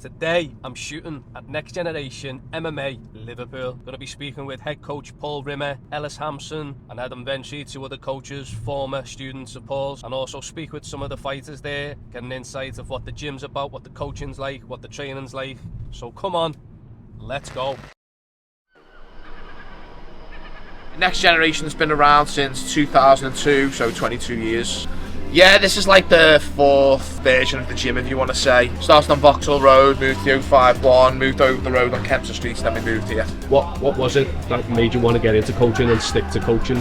Today, I'm shooting at Next Generation MMA Liverpool. Going to be speaking with head coach Paul Rimmer, Ellis Hampson, and Adam Ventry, two other coaches, former students of Paul's, and also speak with some of the fighters there, get an insight of what the gym's about, what the coaching's like, what the training's like. So come on, let's go. Next Generation's been around since 2002, so 22 years. Yeah, this is like the fourth version of the gym, if you want to say. Started on Vauxhall Road, moved to 051, moved over the road on Kempston Street, and then we moved here. What was it that made you want to get into coaching and stick to coaching?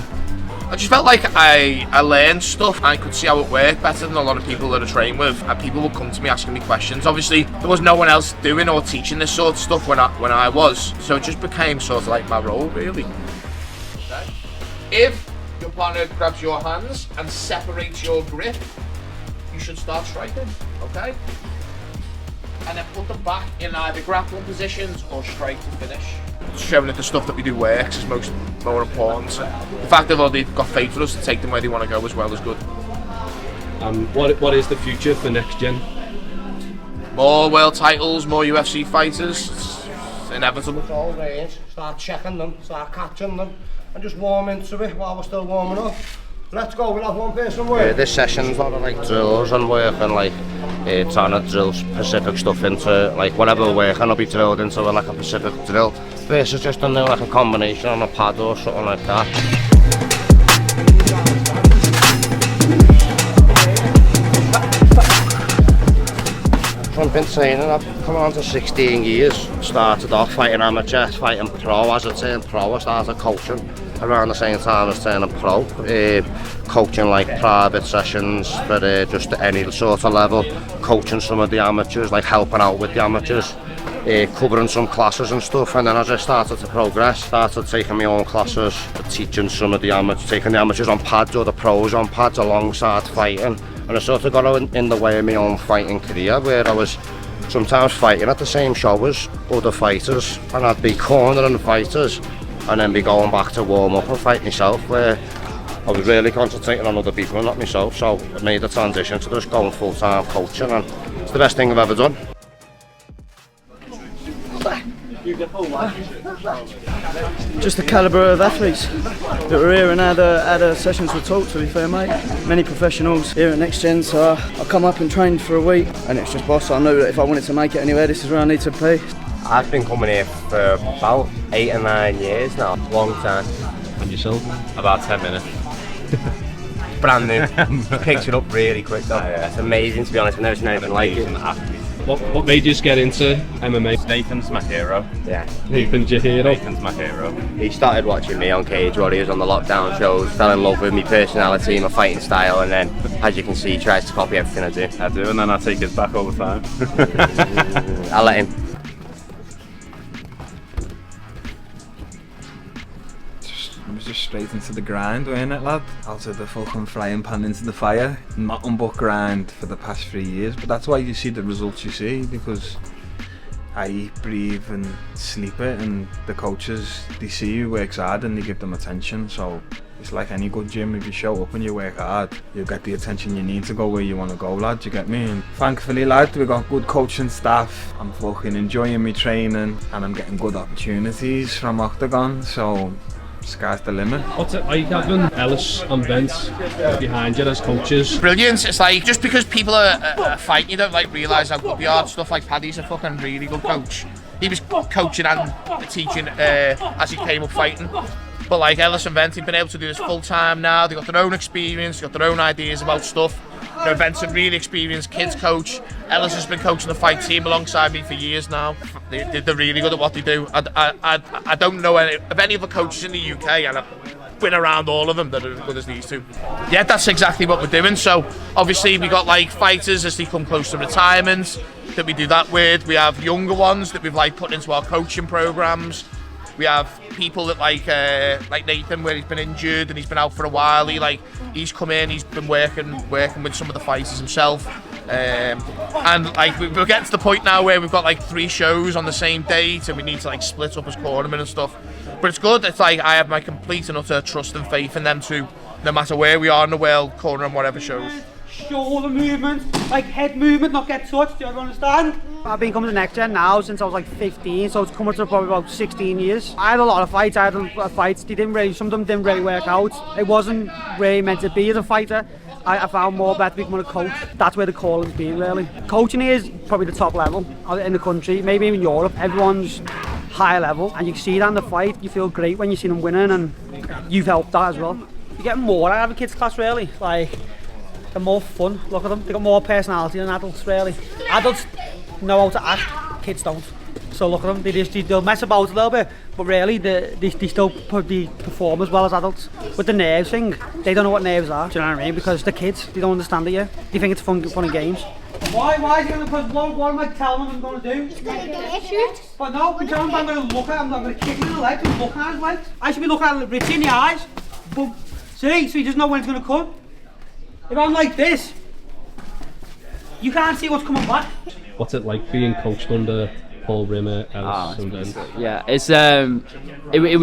I just felt like I learned stuff and I could see how it worked better than a lot of people that I train with, and people would come to me asking me questions. Obviously, there was no one else doing or teaching this sort of stuff when I was, so it just became sort of like my role, really. Okay. If your partner grabs your hands and separates your grip, you should start striking, okay? And then put them back in either grappling positions or straight to finish. Showing that the stuff that we do works is more important. The fact that they've got faith for us to take them where they want to go as well is good. What is the future for Next Gen? More world titles, more UFC fighters. It's inevitable. It's all range. Start checking them, start catching them, and just warm into it while we're still warming up. Let's go, we'll have one person work. This session's a lot of like drills and work, and like trying to drill specific stuff into like whatever we're working will be drilled into like a specific drill. Versus just doing like a combination on a pad or something like that. I've been training, I've come on to 16 years. Started off fighting amateur, fighting pro. As I turned pro, I started coaching around the same time as turning pro. Coaching like private sessions for just any sort of level. Coaching some of the amateurs, like helping out with the amateurs. Covering some classes and stuff, and then as I started to progress, started taking my own classes, teaching some of the amateurs, taking the amateurs on pads or the pros on pads alongside fighting. And I sort of got in the way of my own fighting career, where I was sometimes fighting at the same show as other fighters, and I'd be cornering fighters and then be going back to warm up and fight myself, where I was really concentrating on other people and not myself. So I made the transition to just going full-time coaching, and it's the best thing I've ever done. Just the calibre of athletes that were here and had sessions with talk, to be fair, mate. Many professionals here at Next Gen, so I come up and trained for a week, and it's just boss. I knew that if I wanted to make it anywhere, this is where I need to be. I've been coming here for about 8 or 9 years now, long time. And yourself? About 10 minutes. Brand new. Picked it up really quick though. It's amazing, to be honest. I've never seen anything like it. What made you get into MMA? Nathan's my hero. Yeah. Nathan's your hero? Nathan's my hero. He started watching me on Cage Warriors on the lockdown shows, fell in love with my personality, my fighting style, and then, as you can see, he tries to copy everything I do. I do, and then I take his back all the time. I let him. It was just straight into the grind, weren't it, lad? Out of the fucking frying pan into the fire. Nothing but grind for the past 3 years, but that's why you see the results you see, because I eat, breathe and sleep it, and the coaches, they see you works hard and they give them attention. So it's like any good gym, if you show up and you work hard, you get the attention you need to go where you want to go, lad, you get me? And thankfully, lad, we got good coaching staff. I'm fucking enjoying my training and I'm getting good opportunities from Octagon, so sky's the limit. What's it like having Ellis and Vince behind you as coaches? Brilliant. It's like, just because people are fighting, you don't like realise how good they are. Stuff like Paddy's a fucking really good coach. He was coaching and teaching as he came up fighting. But like Ellis and Vince, they've been able to do this full time now. They've got their own experience, they've got their own ideas about stuff. You know, Vince, a really experienced kids coach. Ellis has been coaching the fight team alongside me for years now. They're really good at what they do. I don't know of any other coaches in the UK, and I've been around all of them that are as good as these two. Yeah, that's exactly what we're doing. So obviously we got like fighters as they come close to retirement that we do that with. We have younger ones that we've like put into our coaching programs. We have people that like Nathan, where he's been injured and he's been out for a while. He's come in, he's been working with some of the fighters himself. And like we're getting to the point now where we've got like 3 shows on the same date and we need to like split up as cornermen and stuff. But it's good. It's like I have my complete and utter trust and faith in them too, no matter where we are in the world, corner and whatever shows. shoulder movement, like head movement, not get touched, do you understand? I've been coming to Next Gen now since I was like 15, so it's coming to probably about 16 years. I had a lot of fights, some of them didn't really work out. It wasn't really meant to be as a fighter. I found more better becoming a coach. That's where the calling's been really. Coaching here is probably the top level in the country, maybe even Europe. Everyone's higher level, and you see that in the fight. You feel great when you see them winning, and you've helped that as well. You get more out of a kids class really. Like, they're more fun. Look at them. They got more personality than adults really. Adults know how to act, kids don't. So look at them. They'll mess about a little bit, but really they still perform as well as adults. With the nerves thing, they don't know what nerves are. Do you know what I mean? Because they're kids. They don't understand it yet. They think it's fun and games. Why is it going to? Because what am I telling them I'm going to do? Shoot. But no, I'm telling them I'm going to look at him. I'm going to kick him in the legs and look at his legs. I should be looking at Richie in the eyes. But see, so he doesn't know when it's going to come. If I'm like this, you can't see what's coming back. What's it like being coached under Paul Rimmer? Yeah, it's it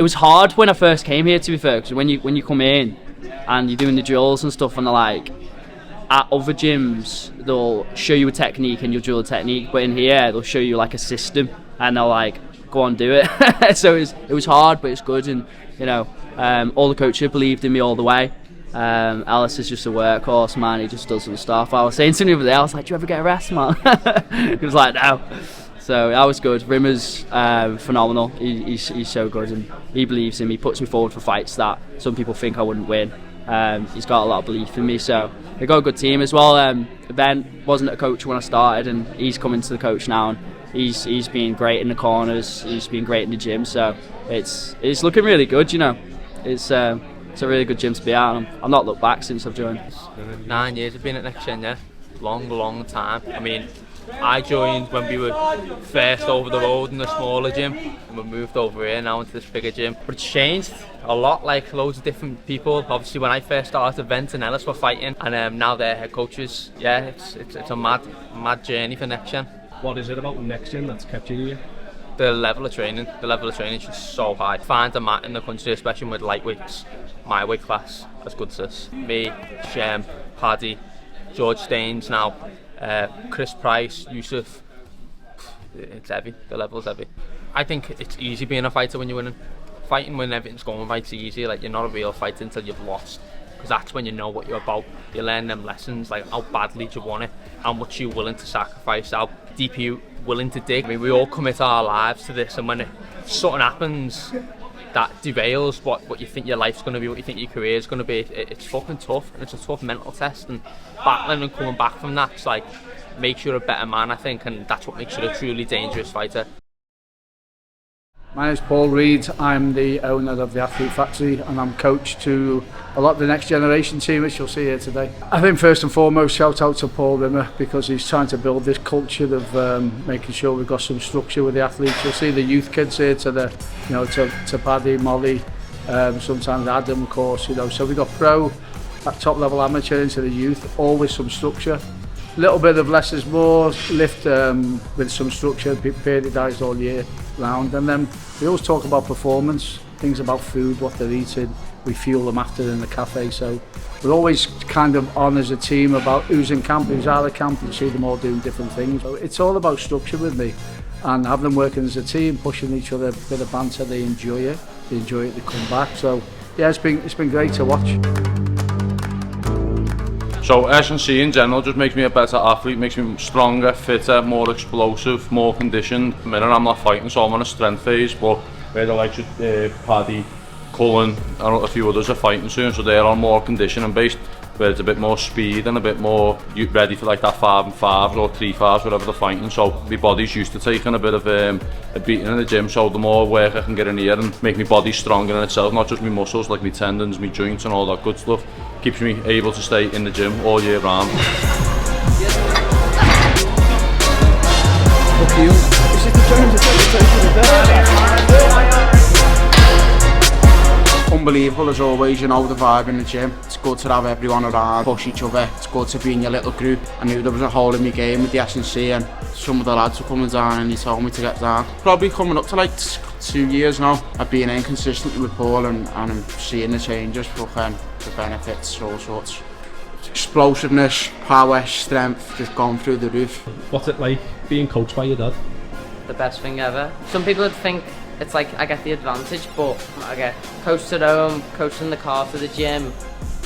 was hard when I first came here, to be fair, because when you come in and you're doing the drills and stuff, and they're like, at other gyms they'll show you a technique and you'll drill a technique, but in here they'll show you like a system and they'll like, go on, do it. So it was hard, but it's good, and you know, all the coaches believed in me all the way. Ellis is just a workhorse, man. He just does some stuff. I was saying to him over there, I was like, do you ever get a rest, man? He was like, no. So that was good. Rimmer's phenomenal. He's so good, and he believes in me. He puts me forward for fights that some people think I wouldn't win. He's got a lot of belief in me, so they've got a good team as well. Ben wasn't a coach when I started, and he's coming to the coach now, and he's been great in the corners. He's been great in the gym, so it's looking really good. You know, it's a really good gym to be at. I've not looked back since I've joined. 9 years I've been at Next Gen, yeah. Long time. I mean, I joined when we were first over the road in the smaller gym, and we moved over here now into this bigger gym. But it's changed a lot, like loads of different people. Obviously when I first started, Vent and Ellis were fighting, and now they're head coaches. Yeah, it's a mad journey for Next Gen. What is it about Next Gen that's kept you here? The level of training is just so high. Find a mat in the country, especially with lightweights, my weight class, as good as this. Me, Shem, Paddy, George Staines now, Chris Price, Yusuf. It's heavy, the level's heavy. I think it's easy being a fighter when you're winning. Fighting when everything's going right's easy. Like, you're not a real fighter until you've lost, because that's when you know what you're about. You learn them lessons, like how badly do you want it, how much you're willing to sacrifice, how deep you're willing to dig. I mean, we all commit our lives to this, and when something happens that derails what you think your life's going to be, what you think your career's going to be, it's fucking tough, and it's a tough mental test, and battling and coming back from that's like makes you a better man, I think, and that's what makes you a truly dangerous fighter. My name is Paul Reid. I'm the owner of the Athlete Factory, and I'm coach to a lot of the Next Generation team, which you'll see here today. I think first and foremost, shout out to Paul Rimmer, because he's trying to build this culture of making sure we've got some structure with the athletes. You'll see the youth kids here to Paddy, Molly, sometimes Adam, of course. So we've got pro, at top level amateur, into the youth, all with some structure. A little bit of less is more, lift with some structure, periodised all year round. And then we always talk about performance, things about food, what they're eating. We fuel them after in the cafe. So we're always kind of on as a team about who's in camp, who's out of camp, and see them all doing different things. So it's all about structure with me, and having them working as a team, pushing each other, a bit of banter. They enjoy it, they come back. So yeah, it's been great to watch. So S&C in general just makes me a better athlete, makes me stronger, fitter, more explosive, more conditioned. I mean, I'm not fighting, so I'm on a strength phase, but where the likes of Paddy, Cullen and a few others are fighting soon, so they're on more conditioning based, where it's a bit more speed and a bit more ready for like that 5 and 5s or 3 5s, whatever they're fighting. So my body's used to taking a bit of a beating in the gym, so the more work I can get in here and make my body stronger in itself, not just my muscles, like my tendons, my joints and all that good stuff, keeps me able to stay in the gym all year round. Unbelievable as always, the vibe in the gym. It's good to have everyone around, push each other. It's good to be in your little group. I knew there was a hole in my game with the S&C, and some of the lads were coming down and he told me to get down. Probably coming up to like 2 years now. I've been in consistently with Paul, and I'm seeing the changes, the benefits, all sorts. explosiveness, power, strength, just gone through the roof. What's it like being coached by your dad? The best thing ever. Some people would think it's like I get the advantage, but I get coached at home, coached in the car for the gym.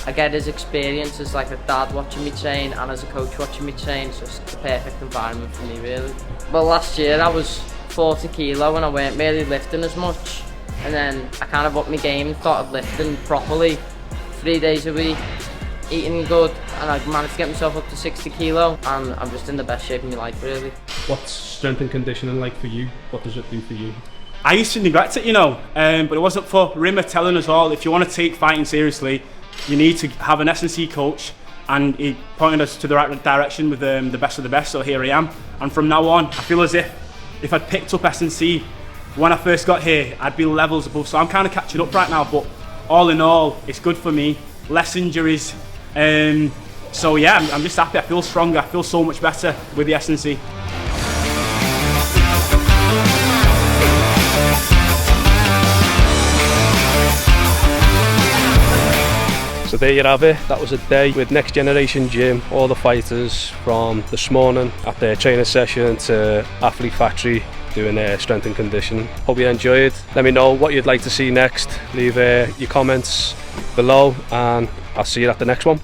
I get his experience as like a dad watching me train and as a coach watching me train. So it's the perfect environment for me, really. Well, last year I was 40 kilo and I weren't really lifting as much. And then I kind of upped my game and started lifting properly 3 days a week, eating good, and I managed to get myself up to 60 kilo, and I'm just in the best shape of my life, really. What's strength and conditioning like for you? What does it do for you? I used to neglect it, you know, but it wasn't for Rimmer telling us all, if you want to take fighting seriously, you need to have an S&C coach, and he pointed us to the right direction with the best of the best, so here I am. And from now on, I feel as if I'd picked up S&C when I first got here, I'd be levels above, so I'm kind of catching up right now, but all in all, it's good for me, less injuries, so yeah, I'm just happy, I feel stronger, I feel so much better with the S&C. So there you have it, that was a day with Next Generation Gym, all the fighters from this morning at their training session to Athlete Factory doing their strength and conditioning. Hope you enjoyed. Let me know what you'd like to see next, leave your comments below and I'll see you at the next one.